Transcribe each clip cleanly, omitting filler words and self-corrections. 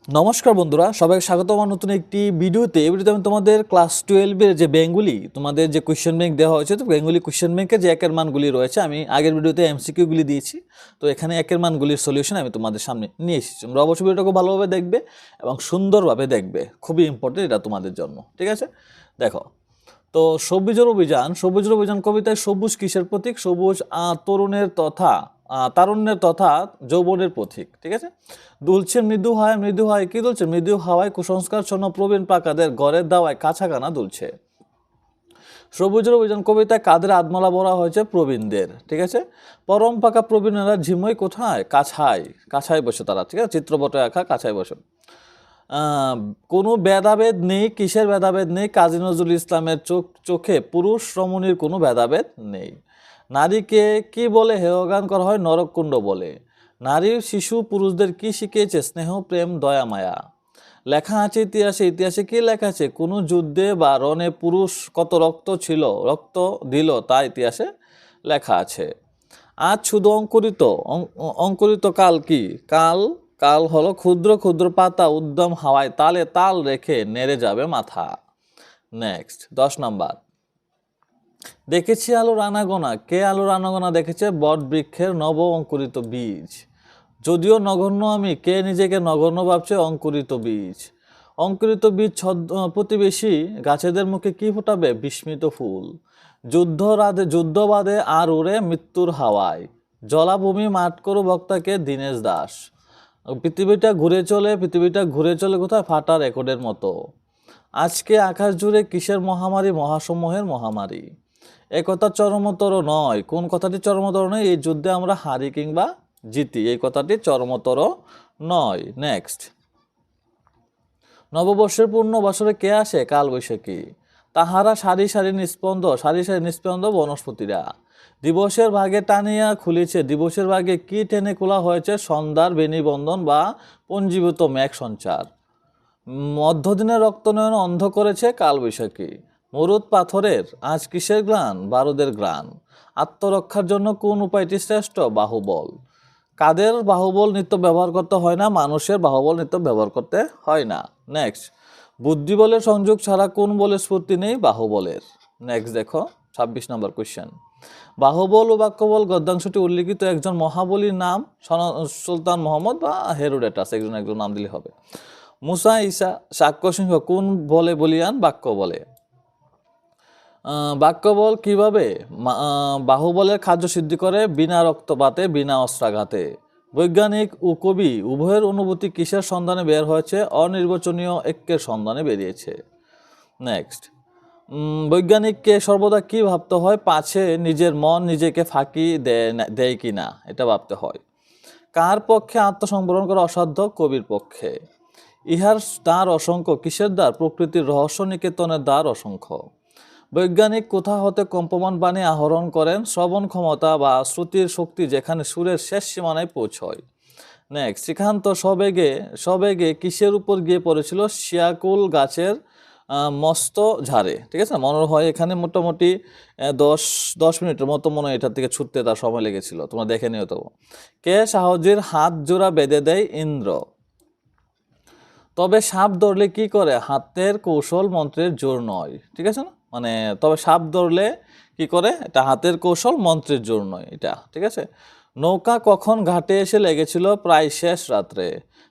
নমস্কার বন্ধুরা, সবাইকে স্বাগত আমার নতুন একটি ভিডিওতে। এই ভিডিওতে আমি তোমাদের ক্লাস 12-এর যে বেঙ্গলি তোমাদের যে কোয়েশ্চেন ব্যাংক দেওয়া হয়েছে, তো বেঙ্গলি কোয়েশ্চেন ব্যাংকের যে একের মানগুলি রয়েছে, আমি আগের ভিডিওতে এমসিকিউগুলি দিয়েছি। তো এখানে একের মানগুলির সলিউশন আমি তোমাদের সামনে নিয়ে এসেছি। তোমরা অবশ্যই ভিডিওটাকে ভালোভাবে দেখবে এবং সুন্দরভাবে দেখবে, খুবই ইম্পর্টেন্ট এটা তোমাদের জন্য। ঠিক আছে, দেখো। তো সবুজের অভিযান কবিতায় সবুজ কিসের প্রতীক? সবুজ তারুণ্যের তথা যৌবনের প্রতীক। ঠিক আছে। দুলছে মৃদু হয় কি দুলছে? মৃদু হাওয়ায় কুসংস্কার ছন্ন প্রবীণ পাকাদের ঘরের দাওয়ায় কাছাকানা দুলছে। সবুজের অভিযান কবিতায় কাদের আত্মলা বলা হয়েছে? প্রবীণদের। ঠিক আছে। পরম পাকা প্রবীণেরা ঝিময় কোথায়? কাছায় বসে তারা। ঠিক আছে, চিত্রপটে আঁকা কাছায় বসে। কোনো ভেদাভেদ নেই। কিসের ভেদাভেদ নেই? কাজী নজরুল ইসলামের চোখে পুরুষ রমণীর কোনো ভেদাভেদ নেই। নারীকে কি বলে হেয়গান করা হয়? নরককুণ্ড বলে। নারীর শিশু পুরুষদের কি শিখিয়েছে? স্নেহ, প্রেম, দয়া, মায়া। লেখা আছে ইতিহাসে কি লেখা আছে? কোনো যুদ্ধে বা রণে পুরুষ কত রক্ত দিল তা ইতিহাসে লেখা আছে। আজ শুধু অঙ্কুরিত কাল কি? কাল হলো ক্ষুদ্র ক্ষুদ্র পাতা উদ্যম হাওয়ায় তালে তাল রেখে নেড়ে যাবে মাথা। Next 10 number. দেখেছি আলোর আনাগোনা। কে আলোর আনাগোনা দেখেছে? বট বৃক্ষের নব অঙ্কুরিত বীজ। যদিও নগণ্য আমি, কে নিজেকে নগণ্য ভাবছে? অঙ্কুরিত বীজ প্রতিবেশী গাছেদের মুখে কি ফোটাবে? বিস্মিত ফুল। যুদ্ধ বাদে আর উড়ে মৃত্যুর হাওয়ায়। জলাভূমি মাঠ করো বক্তাকে দীনেশ দাস। পৃথিবীটা ঘুরে চলে কোথায়? ফাটা রেকর্ডের মতো। আজকে আকাশ জুড়ে কিসের মহামারী? মহাসমূহের মহামারী। একথা চরমতর নয়। কোন কথাটি চরমতর নয়? এই যুদ্ধে আমরা হারি কিংবা জিতি, এই কথাটি চরমতর নয়। নেক্সট। নববর্ষের পূর্ণ বছরে কে আসে? কালবৈশাখী। তাহারা সারি সারি নিস্পন্দ বনস্পতিরা। দিবসের ভাগে টানিয়া খুলিছে। দিবসের ভাগে কি টেনে খোলা হয়েছে? সন্ধ্যার বেণীবন্ধন বা পঞ্জীভূত মেঘ সঞ্চার। মধ্যদিনে রক্তনয়ন অন্ধ করেছে কালবৈশাখী। মরুদ পাথরের আজ কিসের গ্লান? বারুদের গ্লান। আত্মরক্ষার জন্য কোন উপায়টি শ্রেষ্ঠ? বাহুবল। কাদের বাহুবল নিত্য ব্যবহার করতে হয় না? মানুষের বাহুবল নিত্য ব্যবহার করতে হয় না। নেক্সট। বুদ্ধিবলের সংযোগ ছাড়া কোন বলের স্ফূর্তি নেই? বাহুবলের। নেক্সট দেখো 26 নম্বর কোয়েশ্চেন। বাহুবল ও বাক্যবল গদ্যাংশটি উল্লিখিত একজন মহাবলীর নাম? সুলতান মোহাম্মদ বা হেরোডোটাস, একজন নাম দিলে হবে। মুসা, ঈসা, সাক্ষ্য সিংহ কোন বলে বলিয়ান? বাক্য বলে। বাক্যবল কিভাবে বাহুবলের খাদ্য সিদ্ধি করে? বিনা রক্তপাতে, বিনা অস্ত্রাঘাতে। বৈজ্ঞানিক ও কবি উভয়ের অনুভূতি কিসের সন্ধানে বের হয়েছে? অনির্বচনীয় ঐক্যের সন্ধানে বেরিয়েছে। নেক্সট। বৈজ্ঞানিককে সর্বদা কি ভাবতে হয়? পাছে নিজের মন নিজেকে ফাঁকি দেয় কি না, এটা ভাবতে হয়। কার পক্ষে আত্মসংবরণ করা অসাধ্য? কবির পক্ষে। ইহার দ্বার অসংখ্য। কিসের দ্বার? প্রকৃতির রহস্য নিকেতনের দ্বার অসংখ্য। বৈজ্ঞানিক কোথা হতে কম্পমান বাণী আহরণ করেন? শ্রবণ ক্ষমতা বা শ্রুতির শক্তি যেখানে সুরের শেষ সীমানায় পৌঁছয়। নেক্সট। শ্রীকান্ত সবেগে কিসের উপর গিয়ে পড়েছিল? শিয়াকুল গাছের মস্ত ঝাড়ে। ঠিক আছে, মনে হয় এখানে মোটামুটি 10 মিনিটের মতো মনে হয় এটার থেকে ছুটতে তার সময় লেগেছিল, তোমরা দেখে নিও। তো কে সাহসীর হাত জোড়া বেঁধে দেয়? ইন্দ্র। তবে সাপ ধরলে কি করে? হাতের কৌশল মন্ত্রের জোর নয়। ঠিক আছে না, মানে তবে সাপ ধরলে কি করে? এটা হাতের কৌশল মন্ত্রের জোর নয় এটা। ঠিক আছে। নৌকা কখন ঘাটে এসে লেগেছিল? প্রায় শেষ রাত্রে।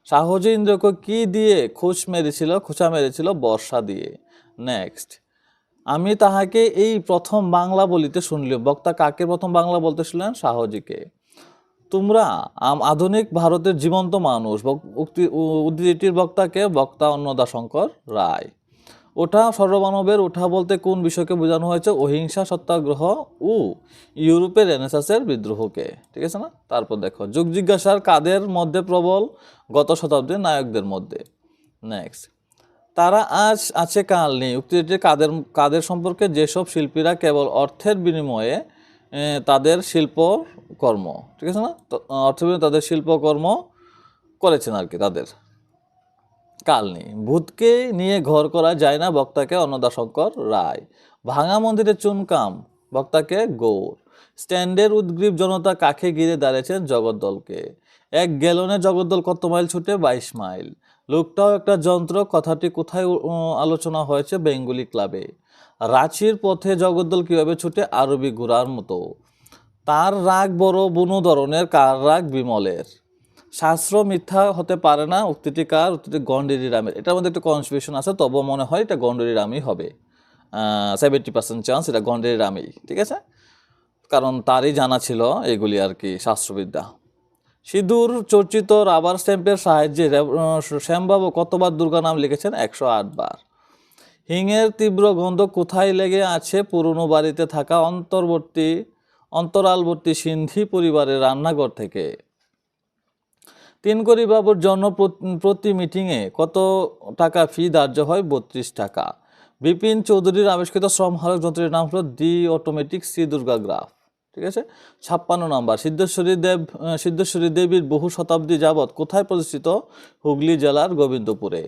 সাহসী ইন্দ্রকে কি দিয়ে খোঁচা মেরেছিল? বর্ষা দিয়ে। নেক্সট। আমি তাহাকে এই প্রথম বাংলা বলিতে শুনলি। বক্তা কাকে প্রথম বাংলা বলতে শুনলেন? সাহসীকে। তোমরা আধুনিক ভারতের জীবন্ত মানুষ। উদ্ধৃতির বক্তাকে? বক্তা অন্নদাশঙ্কর রায়। ওঠা সর্বমানবের ওঠা বলতে কোন বিষয়কে বোঝানো হয়েছে? অহিংসা, সত্যাগ্রহ ও ইউরোপের রেনেসাসের বিদ্রোহকে। ঠিক আছে না। তারপর দেখো যুগ জিজ্ঞাসার কাদের মধ্যে প্রবল? গত শতাব্দীর নায়কদের মধ্যে। নেক্সট। তারা আজ আছে কাল নেই উক্তিটি কাদের সম্পর্কে? যেসব শিল্পীরা কেবল অর্থের বিনিময়ে তাদের শিল্পকর্ম, ঠিক আছে না, অর্থের বিনিময়ে তাদের শিল্পকর্ম করেছেন আর কি, তাদের কাল নেই। ভূতকে নিয়ে ঘর করা যায় না? বক্তাকে অন্নদাশঙ্কর রায়। ভাঙা মন্দিরে চুনকাম? বক্তাকে গৌর। স্ট্যান্ডের উদ্গ্রীব জনতা কাকে ঘিরে দাঁড়িয়েছেন? জগদ্দলকে। এক গ্যালনে জগদ্দল কত মাইল ছুটে? 22 মাইল। লোকটাও একটা যন্ত্র কথাটি কোথায় আলোচনা হয়েছে? বেঙ্গলি ক্লাবে। রাঁচির পথে জগদ্দল কিভাবে ছুটে? আরবি ঘোড়ার মতো। তার রাগ বড় বুনো ধরনের, কার রাগ? বিমলের। শাস্ত্র মিথ্যা হতে পারে না, উক্তিটি কার? উক্তিটি গণ্ডেরি রামের। এটার মধ্যে একটু কনফিউশন আছে, তবুও মনে হয় এটা গণ্ডেরি রামই হবে। 70% চান্স এটা গণ্ডেরি রামই, ঠিক আছে, কারণ তারই জানা ছিল এগুলি আর কি শাস্ত্রবিদ্যা। সিঁদুর চর্চিত রাবার স্ট্যাম্পের সাহায্যে শ্যামবাবু কতবার দুর্গা নাম লিখেছেন? 108 বার। হিঙের তীব্র গন্ধ কোথায় লেগে আছে? পুরনো বাড়িতে থাকা অন্তরালবর্তী সিন্ধি পরিবারের রান্নাঘর থেকে। তিনকড়ি বাবুর জন্য প্রতি মিটিংয়ে কত টাকা ফি ধার্য হয়? 32 টাকা। বিপিন চৌধুরীর আবিষ্কৃত শ্রমহারক যন্ত্রের নাম হলো দি অটোমেটিক শ্রী দুর্গা গ্রাফ, ঠিক আছে। 56 নম্বর, সিদ্ধেশ্বরী দেবীর বহু শতাব্দী যাবৎ কোথায় প্রতিষ্ঠিত? হুগলি জেলার গোবিন্দপুরে।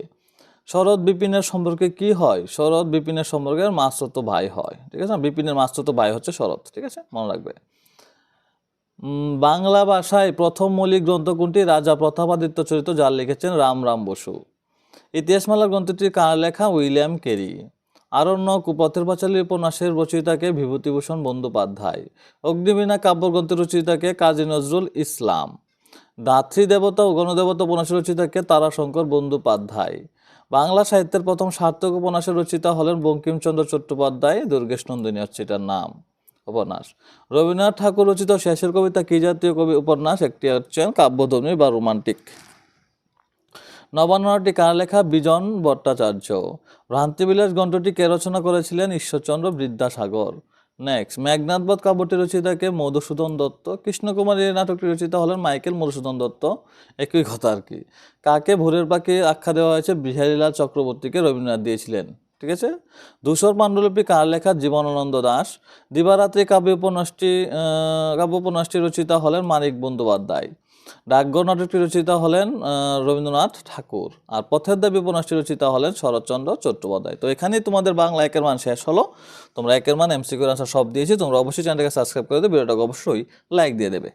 শরৎ বিপিনের সম্পর্কে কি হয়? শরৎ বিপিনের সম্পর্কে মাস্তুতো ভাই হয়, ঠিক আছে। বিপিনের মাস্তুতো ভাই হচ্ছে শরৎ, ঠিক আছে, মনে রাখবে। বাংলা ভাষায় প্রথম মৌলিক গ্রন্থ কোনটি? রাজা প্রতাপাদিত্য চরিত, যার লিখেছেন রামরাম বসু। ইতিহাসমালা গ্রন্থটি কার লেখা? William carry. আরণ্যক ও পথের পাঁচালী উপন্যাসের রচয়িতাকে? বিভূতিভূষণ বন্দ্যোপাধ্যায়। অগ্নিবীণা কাব্যগ্রন্থের রচয়িতাকে? কাজী নজরুল ইসলাম। ধাত্রীদেবতা ও গণদেবতা উপন্যাসের রচয়িতাকে? তারাশঙ্কর বন্দ্যোপাধ্যায়। বাংলা সাহিত্যের প্রথম সার্থক উপন্যাসের রচয়িতা হলেন বঙ্কিমচন্দ্র চট্টোপাধ্যায়। দুর্গেশ নন্দিনী হচ্ছে এটার নাম, উপন্যাস। রবীন্দ্রনাথ ঠাকুর রচিত শেষের কবিতা কি জাতীয় কবি উপন্যাস? একটি হচ্ছে কাব্যধর্মী বা রোমান্টিক। নবান্নটি কার লেখা? বিজন ভট্টাচার্য। ভ্রান্তিবিলাস গ্রন্থটি কে রচনা করেছিলেন? ঈশ্বরচন্দ্র বিদ্যাসাগর। নেক্সট, মেঘনাদবধ কাব্যটি রচয়িতাকে? মধুসূদন দত্ত। কৃষ্ণকুমারী এই নাটকটি রচয়িতা হলেন মাইকেল মধুসূদন দত্ত, একই কথা আর কি। কাকে ভোরের পাখি আখ্যা দেওয়া হয়েছে? বিহারীলাল চক্রবর্তীকে রবীন্দ্রনাথ দিয়েছিলেন, ঠিক আছে। ধূসর পাণ্ডুলিপি কার লেখা? জীবনানন্দ দাশ। দিবারাত্রি কাব্য উপন্যাসটি রচয়িতা হলেন মানিক বন্দ্যোপাধ্যায়। ডাকঘর নাটকটি রচয়িতা হলেন রবীন্দ্রনাথ ঠাকুর। আর পথের দাবী উপন্যাসটি রচয়িতা হলেন শরৎচন্দ্র চট্টোপাধ্যায়। তো এখানেই তোমাদের বাংলা একের মান শেষ হলো। তোমরা একের মান, এমসিকিউর আনসার সব দিয়েছি। তোমরা অবশ্যই চ্যানেলটাকে সাবস্ক্রাইব করে দেবে, ভিডিওটাকে অবশ্যই লাইক দিয়ে দেবে।